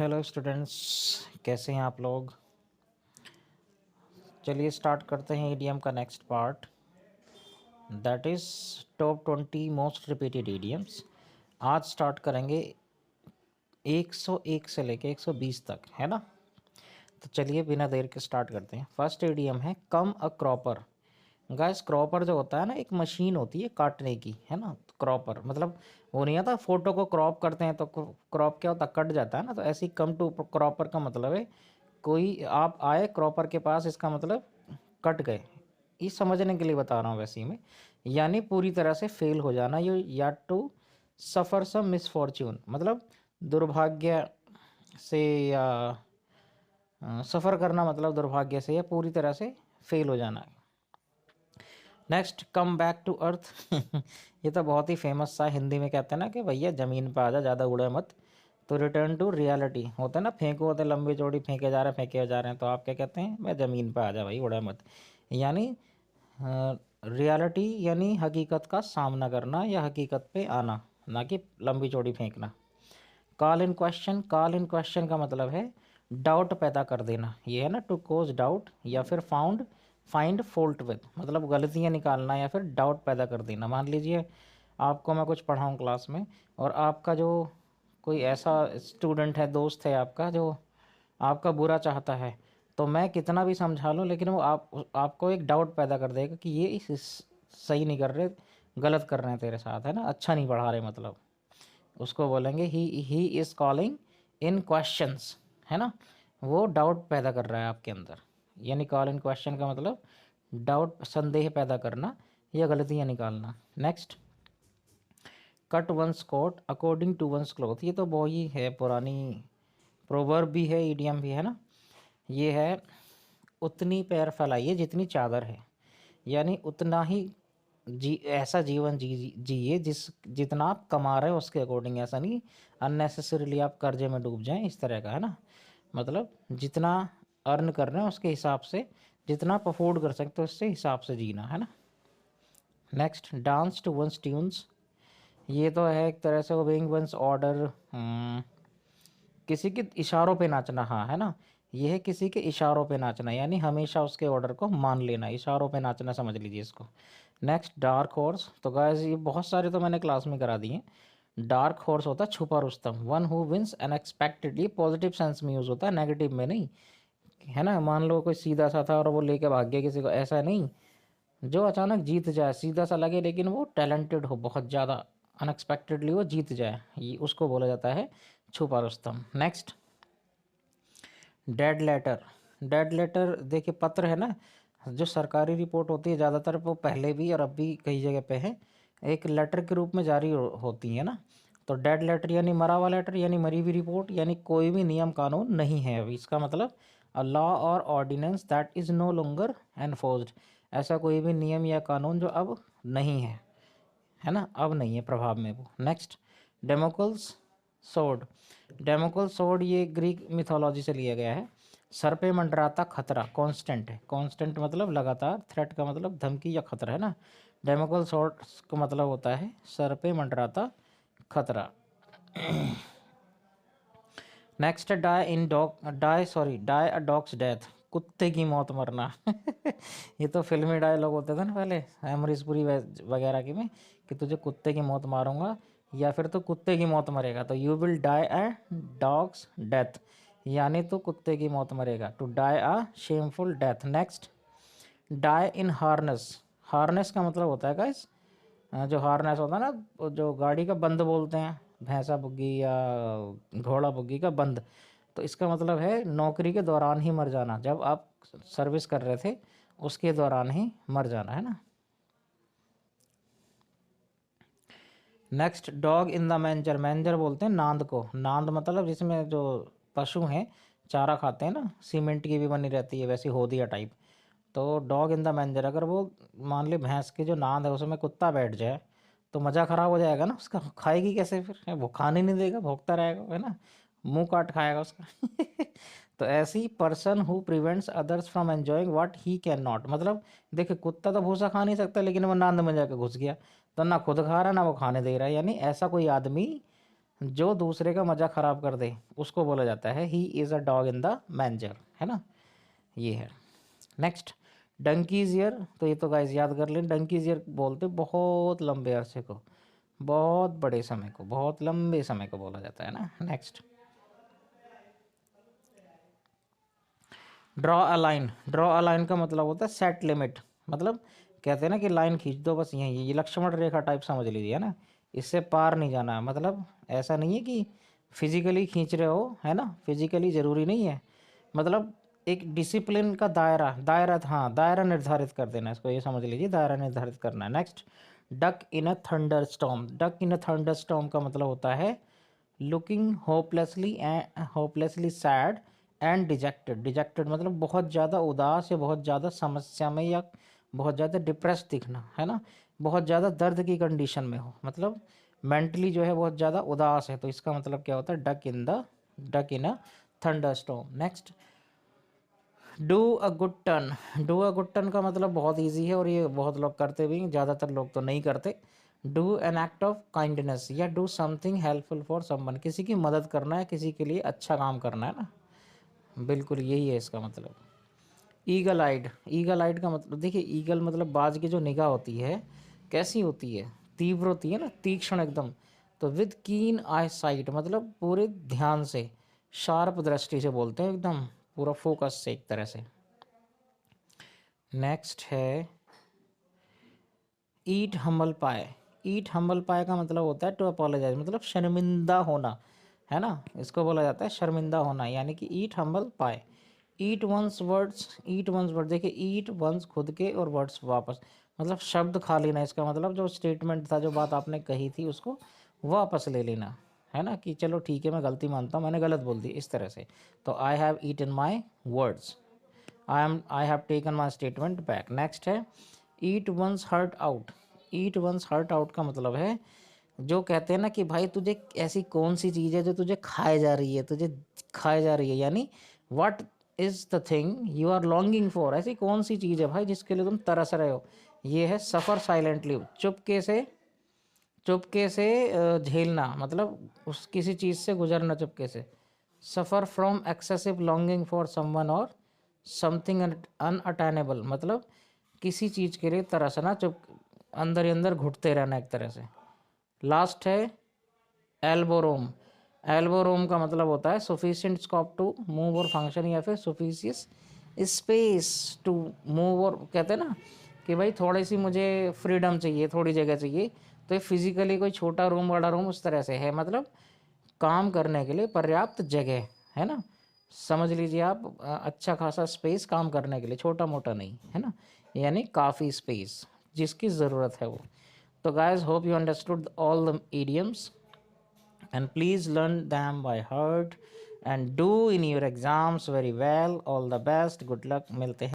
Hello students, कैसे हैं आप लोग। चलिए स्टार्ट करते हैं ईडीएम का next part, that is top 20 most repeated EDMs. आज स्टार्ट करेंगे 101 से लेके 120 तक, है ना। तो चलिए बिना देर के स्टार्ट करते हैं। फर्स्ट ईडीएम है कम अ क्रॉपर। गाइस, क्रॉपर जो होता है ना, एक मशीन होती है काटने की, है ना। तो क्रॉपर मतलब वो नहीं आता, फोटो को क्रॉप करते हैं तो क्रॉप क्या होता है, कट जाता है ना। तो ऐसे ही कम टू क्रॉपर का मतलब है कोई आप आए क्रॉपर के पास, इसका मतलब कट गए। ये समझने के लिए बता रहा हूँ वैसे ही मैं, यानी पूरी तरह से फेल हो जाना, ये या टू सफ़र सम मिसफॉर्च्यून, मतलब दुर्भाग्य से, या सफ़र करना मतलब दुर्भाग्य से, या पूरी तरह से फेल हो जाना। Next, come back to earth. ये तो बहुत ही फेमस सा, हिंदी में कहते हैं ना कि भैया ज़मीन पे आ जा, ज़्यादा उड़े मत। तो रिटर्न टू रियलिटी होता है ना, फेंको होते लंबी चौड़ी फेंके जा रहे हैं, फेंके जा रहे हैं, तो आप क्या कहते हैं, मैं ज़मीन पे आ जा भाई, उड़े मत। यानी रियलिटी यानी हकीकत का सामना करना या हकीकत पे आना, ना कि लंबी चौड़ी फेंकना। Call in question, call in question का मतलब है डाउट पैदा कर देना, ये है ना, टू कोज डाउट, या फिर फाइंड फॉल्ट विद, मतलब गलतियाँ निकालना या फिर डाउट पैदा कर देना। मान लीजिए आपको मैं कुछ पढ़ाऊँ क्लास में, और आपका जो कोई ऐसा स्टूडेंट है, दोस्त है आपका, जो आपका बुरा चाहता है, तो मैं कितना भी समझा लूँ, लेकिन वो आपको एक डाउट पैदा कर देगा कि ये सही नहीं कर रहे, गलत कर रहे हैं तेरे साथ, है ना, अच्छा नहीं पढ़ा रहे, मतलब उसको बोलेंगे he is calling in questions, है ना। वो डाउट पैदा कर रहा है आपके अंदर, यानी कॉल इन क्वेश्चन का मतलब डाउट, संदेह पैदा करना या गलतियाँ निकालना। Next, cut one's coat according to one's cloth. ये तो वही है, पुरानी प्रोवर्ब भी है, ईडियम भी है ना। ये है उतनी पैर फैलाइए जितनी चादर है, यानी उतना ही ऐसा जीवन जिए जितना आप कमा रहे हो उसके अकॉर्डिंग, ऐसा नहीं अननेसेसरीली आप कर्जे में डूब जाएं, इस तरह का, है ना। मतलब जितना अर्न कर रहे हैं उसके हिसाब से, जितना आप अफोर्ड कर सकते हो उससे हिसाब से जीना, है ना। Next, dance to one's tunes. ये तो है एक तरह से ओबेइंग वंस ऑर्डर, किसी के इशारों पे नाचना, हाँ, है ना। ये है किसी के इशारों पे नाचना, यानी हमेशा उसके ऑर्डर को मान लेना, इशारों पे नाचना समझ लीजिए इसको। Next, dark horse. तो गाइस ये बहुत सारे तो मैंने क्लास में करा दिए। डार्क हॉर्स होता है छुपा रुस्तम, one who wins unexpectedly, positive sense में यूज़ होता है, नेगेटिव में नहीं, है ना। मान लो कोई सीधा सा था और वो लेके भाग गया किसी को, ऐसा नहीं। जो अचानक जीत जाए, सीधा सा लगे लेकिन वो टैलेंटेड हो बहुत ज़्यादा, अनएक्सपेक्टेडली वो जीत जाए, ये उसको बोला जाता है छुपा रुस्तम। Next, dead letter. Dead letter देखिए, पत्र है ना, जो सरकारी रिपोर्ट होती है ज़्यादातर, वो पहले भी और अब भी कई जगह पे है, एक लेटर के रूप में जारी होती है ना। तो डेड लेटर यानी मरा हुआ लेटर, यानी मरी हुई रिपोर्ट, यानी कोई भी नियम कानून नहीं है अभी, इसका मतलब अ लॉ और ordinance that is no longer enforced, ऐसा कोई भी नियम या कानून जो अब नहीं है ना, अब नहीं है प्रभाव में वो। नेक्स्ट, डेमोकल्स सोड। डेमोकल सोड ये ग्रीक मिथोलॉजी से लिया गया है। सर पे मंडराता खतरा, कांस्टेंट है, कांस्टेंट मतलब लगातार, थ्रेट का मतलब धमकी या खतरा, है ना। डेमोकल सोड का मतलब होता है सर पे मंडराता खतरा। Next, die a dog's death, कुत्ते की मौत मरना। ये तो फिल्मी डायलॉग होते थे ना पहले, अमरीश पुरी वगैरह की में, कि तुझे कुत्ते की मौत मारूंगा या फिर तो कुत्ते की मौत मरेगा, तो you will die a dog's death, यानी तो कुत्ते की मौत मरेगा, to die a shameful death. Next, die in harness. Harness का मतलब होता है गाइस, जो हार्नेस होता है ना, वो जो गाड़ी का बंद बोलते हैं, भैंसा बुग्गी या घोड़ा बुग्गी का बंद, तो इसका मतलब है नौकरी के दौरान ही मर जाना, जब आप सर्विस कर रहे थे उसके दौरान ही मर जाना, है ना। Next, dog in the manger. Manger बोलते हैं नांद को, नांद मतलब जिसमें जो पशु हैं चारा खाते हैं ना, सीमेंट की भी बनी रहती है वैसी होदिया टाइप। तो डॉग इन द मैंजर, अगर वो मान ली भैंस की जो नांद है उसमें कुत्ता बैठ जाए तो मज़ा ख़राब हो जाएगा ना उसका, खाएगी कैसे फिर, वो खाने नहीं देगा, भोंकता रहेगा, है ना, मुंह काट खाएगा उसका। तो ऐसी person who prevents others from enjoying what he can not, मतलब देखिए कुत्ता तो भूसा खा नहीं सकता, लेकिन वो नांद में जाकर घुस गया, तो ना खुद खा रहा ना वो खाने दे रहा है, यानी ऐसा कोई आदमी जो दूसरे का मजा खराब कर दे उसको बोला जाता है he is a dog in the manger, है ना, ये है। नेक्स्ट, डंकीज ईयर, तो ये तो गाइस याद कर लें, डंकीज ईयर बोलते बहुत लंबे अरसे को, बहुत बड़े समय को, बहुत लंबे समय को बोला जाता है ना। Next, draw a line, draw a line का मतलब होता है सेट लिमिट, मतलब कहते हैं ना कि लाइन खींच दो बस यहीं, ये लक्ष्मण रेखा टाइप समझ लीजिए ना, इससे पार नहीं जाना है। मतलब ऐसा नहीं है कि फिजिकली खींच रहे हो, है ना, फिजिकली ज़रूरी नहीं है, मतलब एक डिसिप्लिन का दायरा, दायरा, हाँ दायरा निर्धारित कर देना, इसको ये समझ लीजिए, दायरा निर्धारित करना है। नेक्स्ट, डक इन अ थंडर स्टॉर्म, डक इन अ थंडर स्टॉर्म का मतलब होता है looking hopelessly sad and dejected, dejected मतलब बहुत ज़्यादा उदास या बहुत ज़्यादा समस्या में या बहुत ज़्यादा डिप्रेस दिखना, है ना, बहुत ज़्यादा दर्द की कंडीशन में हो, मतलब मेंटली जो है बहुत ज़्यादा उदास है, तो इसका मतलब क्या होता है, duck in a thunder storm. Next, do a good turn, do a good turn का मतलब बहुत इजी है और ये बहुत लोग करते भी हैं, ज़्यादातर लोग तो नहीं करते। Do an act of kindness या do something helpful for someone, किसी की मदद करना है, किसी के लिए अच्छा काम करना है ना, बिल्कुल यही है इसका मतलब। ईगल आइड, ईगल आइड का मतलब देखिए, ईगल मतलब बाज की जो निगाह होती है कैसी होती है, तीव्र होती है ना, तीक्ष्ण एकदम, तो विद कीन आई साइट मतलब पूरे ध्यान से, शार्प दृष्टि से बोलते हैं, एकदम पूरा फोकस से एक तरह से। नेक्स्ट है ईट हम्बल पाए, ईट हम्बल पाए का मतलब होता है टू अपोलोजाइज, मतलब शर्मिंदा होना, है ना, इसको बोला जाता है शर्मिंदा होना, यानी कि ईट हम्बल पाए। ईट वंस वर्ड्स, ईट वंस वर्ड, देखिए ईट वंस खुद के और वर्ड्स वापस, मतलब शब्द खा लेना, इसका मतलब जो स्टेटमेंट था, जो बात आपने कही थी उसको वापस ले लेना, है ना, कि चलो ठीक है मैं गलती मानता हूँ, मैंने गलत बोल दी, इस तरह से। तो I have eaten my words, I have taken my statement back. Next है eat one's heart out, eat one's heart out का मतलब है जो कहते हैं ना कि भाई तुझे ऐसी कौन सी चीज़ है जो तुझे खाए जा रही है, तुझे खाए जा रही है, यानी what is the thing you are longing for, ऐसी कौन सी चीज़ है भाई जिसके लिए तुम तरस रहे हो, ये है सफ़र साइलेंटली, चुपके से, चुपके से झेलना, मतलब उस किसी चीज़ से गुजरना चुपके से। Suffer from excessive longing for someone और समथिंग अनअटेनेबल, मतलब किसी चीज़ के लिए तरसना, चुप अंदर ही अंदर घुटते रहना एक तरह से। लास्ट है एल्बोरोम, एल्बोरोम का मतलब होता है सफिशिएंट स्कोप टू मूव और फंक्शन, या फिर सफिशियस स्पेस टू मूव, और कहते हैं ना कि भाई थोड़ी सी मुझे फ्रीडम चाहिए, थोड़ी जगह चाहिए, तो ये फिजिकली कोई छोटा रूम बड़ा रूम उस तरह से है, मतलब काम करने के लिए पर्याप्त जगह, है ना, समझ लीजिए आप, अच्छा खासा स्पेस काम करने के लिए, छोटा मोटा नहीं, है ना, यानी काफ़ी स्पेस जिसकी ज़रूरत है वो। तो guys hope you understood all the idioms and please learn them by heart and do in your exams very well. All the best, good luck, मिलते हैं।